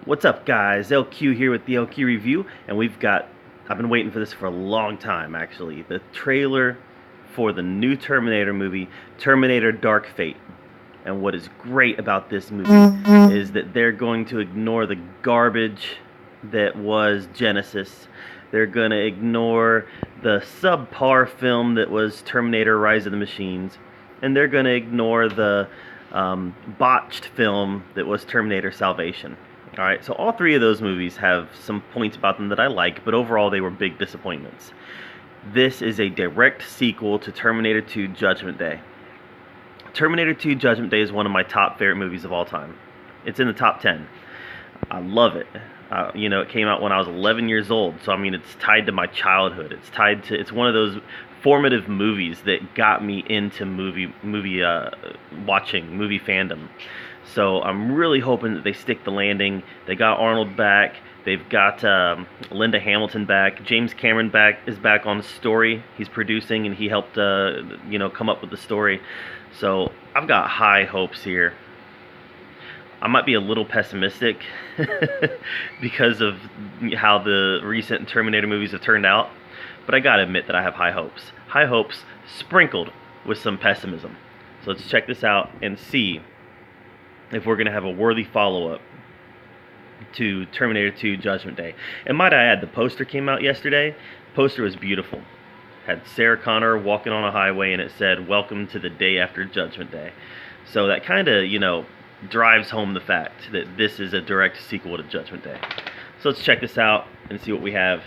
What's up, guys? LQ here with the LQ review, and I've been waiting for this for a long time, actually. The trailer for the new Terminator movie, Terminator Dark Fate. And what is great about this movie is that they're going to ignore the garbage that was Genesis. They're going to ignore the subpar film that was Terminator Rise of the Machines. And they're going to ignore the botched film that was Terminator Salvation. Alright, so all three of those movies have some points about them that I like, but overall they were big disappointments. This is a direct sequel to Terminator 2 Judgment Day. Terminator 2 Judgment Day is one of my top favorite movies of all time. It's in the top 10. I love it. It came out when I was 11 years old, so I mean it's tied to my childhood. It's one of those formative movies that got me into movie watching, movie fandom. So I'm really hoping that they stick the landing. They got Arnold back. They've got Linda Hamilton back. James Cameron is back on the story. He's producing, and he helped come up with the story. So I've got high hopes here. I might be a little pessimistic because of how the recent Terminator movies have turned out, but I gotta admit that I have high hopes. High hopes sprinkled with some pessimism. So let's check this out and see if we're going to have a worthy follow-up to Terminator 2 Judgment Day. And might I add, the poster came out yesterday. The poster was beautiful. Had Sarah Connor walking on a highway, and it said, "Welcome to the day after Judgment Day." So that kind of, drives home the fact that this is a direct sequel to Judgment Day. So let's check this out and see what we have.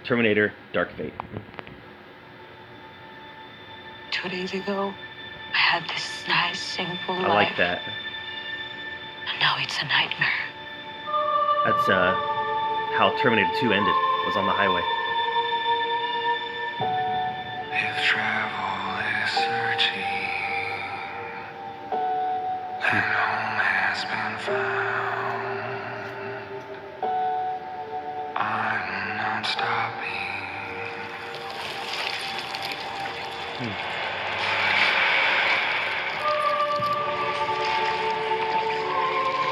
Terminator Dark Fate. 2 days ago, I had this nice, simple life. I like that. And now it's a nightmare. That's how Terminator 2 ended, was on the highway. If travel is searching, then home has been found. I'm not stopping.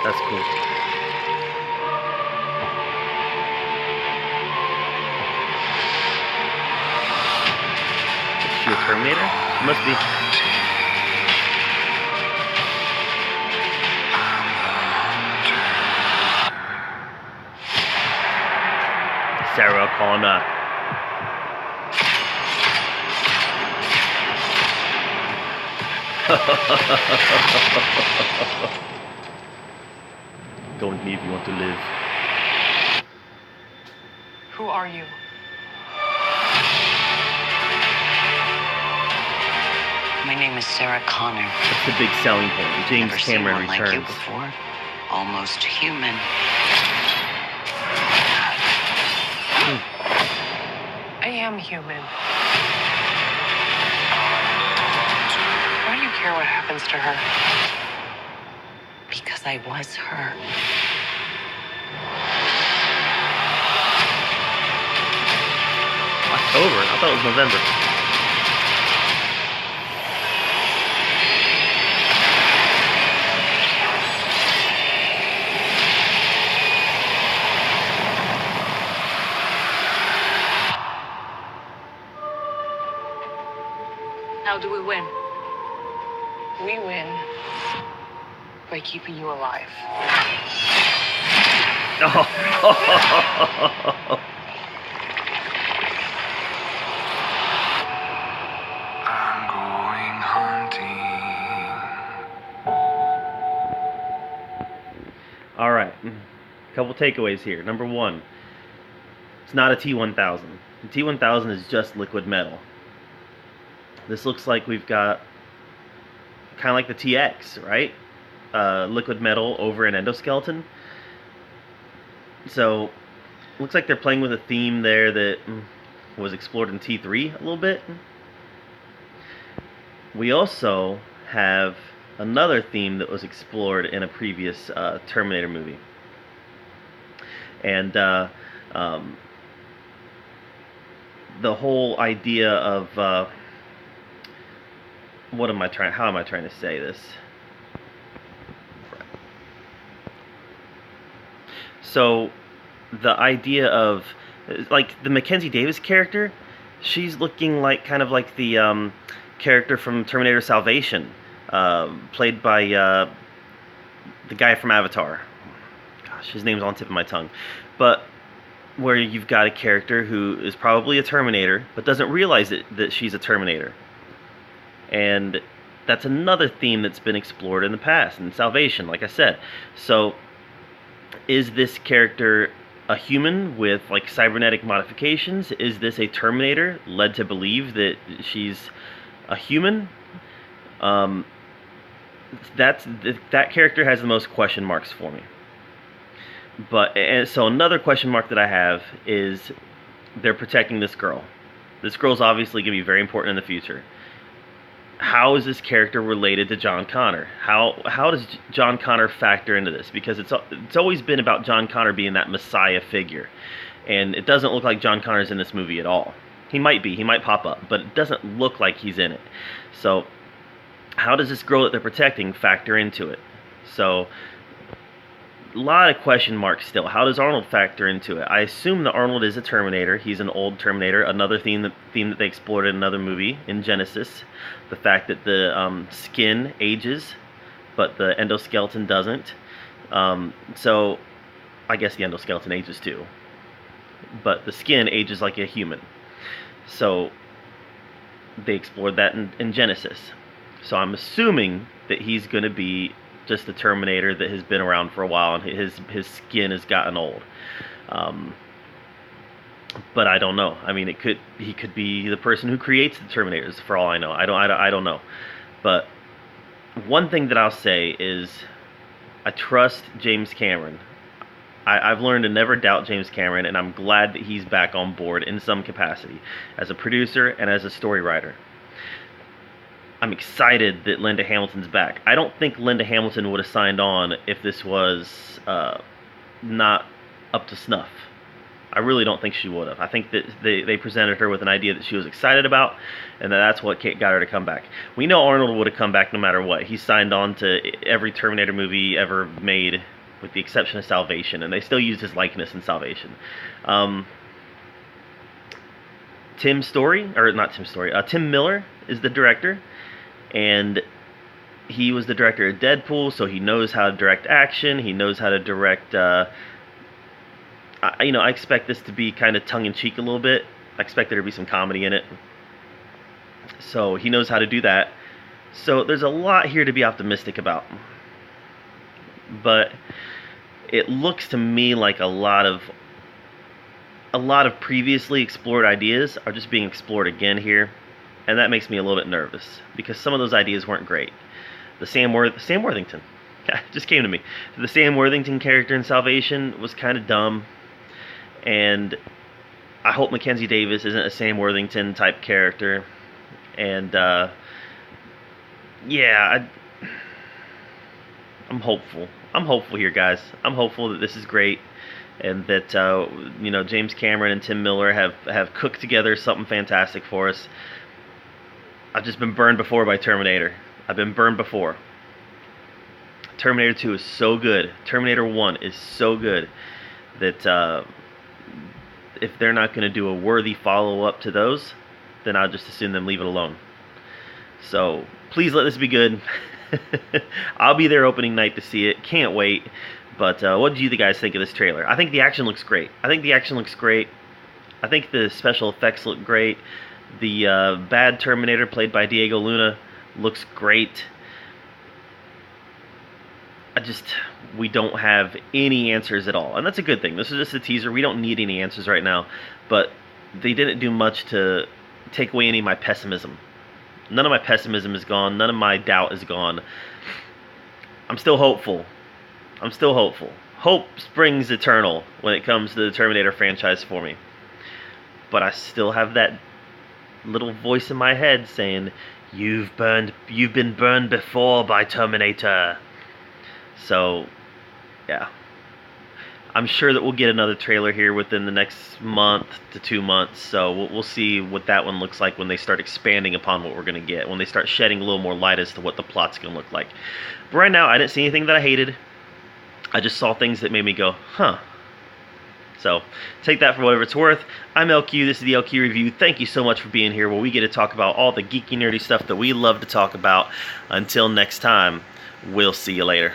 That's cool. Is she a Terminator? She must be. Sarah Connor. Go with me if you want to live. Who are you? My name is Sarah Connor. That's the big selling point. James Cameron returns. Like you before. Almost human. I am human. Why do you care what happens to her? Because I was her. October? I thought it was November. How do we win? We win by keeping you alive. Oh. I'm going hunting. All right. A couple takeaways here. Number one, it's not a T-1000. The T-1000 is just liquid metal. This looks like we've got kind of like the TX, right? Liquid metal over an endoskeleton. So, looks like they're playing with a theme there that was explored in T3 a little bit. We also have another theme that was explored in a previous Terminator movie. And the whole idea of how am I trying to say this? So the idea of like the Mackenzie Davis character, she's looking like kind of like the character from Terminator Salvation, played by the guy from Avatar. Gosh, his name's on the tip of my tongue. But where you've got a character who is probably a Terminator, but doesn't realize that she's a Terminator. And that's another theme that's been explored in the past, in Salvation, like I said. So, is this character a human with like cybernetic modifications? Is this a Terminator led to believe that she's a human? Um, that character has the most question marks for me. But and so another question mark that I have is they're protecting this girl. This girl's obviously going to be very important in the future. How is this character related to John Connor? How does John Connor factor into this? Because it's always been about John Connor being that messiah figure, and it doesn't look like John Connor's in this movie at all. He might be, he might pop up, but it doesn't look like he's in it. So, how does this girl that they're protecting factor into it? So, a lot of question marks still. How does Arnold factor into it? I assume that Arnold is a Terminator. He's an old Terminator. Another theme that they explored in another movie in Genesis, the fact that the skin ages, but the endoskeleton doesn't. So, I guess the endoskeleton ages too, but the skin ages like a human. So, they explored that in Genesis. So I'm assuming that he's going to be just the Terminator that has been around for a while, and his skin has gotten old. But I don't know. I mean, he could be the person who creates the Terminators for all I know. I don't know. But one thing that I'll say is I trust James Cameron. I've learned to never doubt James Cameron, and I'm glad that he's back on board in some capacity as a producer and as a story writer. I'm excited that Linda Hamilton's back. I don't think Linda Hamilton would have signed on if this was not up to snuff. I really don't think she would have. I think that they presented her with an idea that she was excited about, and that's what got her to come back. We know Arnold would have come back no matter what. He signed on to every Terminator movie ever made, with the exception of Salvation, and they still used his likeness in Salvation. Tim Miller is the director, and he was the director of Deadpool, so he knows how to direct action. He knows how to direct. I expect this to be kind of tongue-in-cheek a little bit. I expect there to be some comedy in it. So he knows how to do that. So there's a lot here to be optimistic about. But it looks to me like a lot of previously explored ideas are just being explored again here. And that makes me a little bit nervous, because some of those ideas weren't great. The Sam Worthington, just came to me. The Sam Worthington character in Salvation was kind of dumb, and I hope Mackenzie Davis isn't a Sam Worthington type character. And I'm hopeful. I'm hopeful here, guys. I'm hopeful that this is great, and that James Cameron and Tim Miller have cooked together something fantastic for us. I've just been burned before by Terminator. I've been burned before. Terminator 2 is so good. Terminator 1 is so good that if they're not going to do a worthy follow-up to those, then I'll just assume them leave it alone. So, please let this be good. I'll be there opening night to see it. Can't wait. But what did you guys think of this trailer? I think the action looks great. I think the special effects look great. The bad Terminator, played by Diego Luna, looks great. We don't have any answers at all. And that's a good thing. This is just a teaser. We don't need any answers right now. But they didn't do much to take away any of my pessimism. None of my pessimism is gone. None of my doubt is gone. I'm still hopeful. Hope springs eternal when it comes to the Terminator franchise for me. But I still have that little voice in my head saying, you've been burned before by Terminator. So, yeah. I'm sure that we'll get another trailer here within the next month to 2 months, so we'll see what that one looks like when they start expanding upon what we're going to get, when they start shedding a little more light as to what the plot's going to look like. But right now, I didn't see anything that I hated. I just saw things that made me go, huh. So take that for whatever it's worth. I'm LQ. This is the LQ Review. Thank you so much for being here, where we get to talk about all the geeky, nerdy stuff that we love to talk about. Until next time, we'll see you later.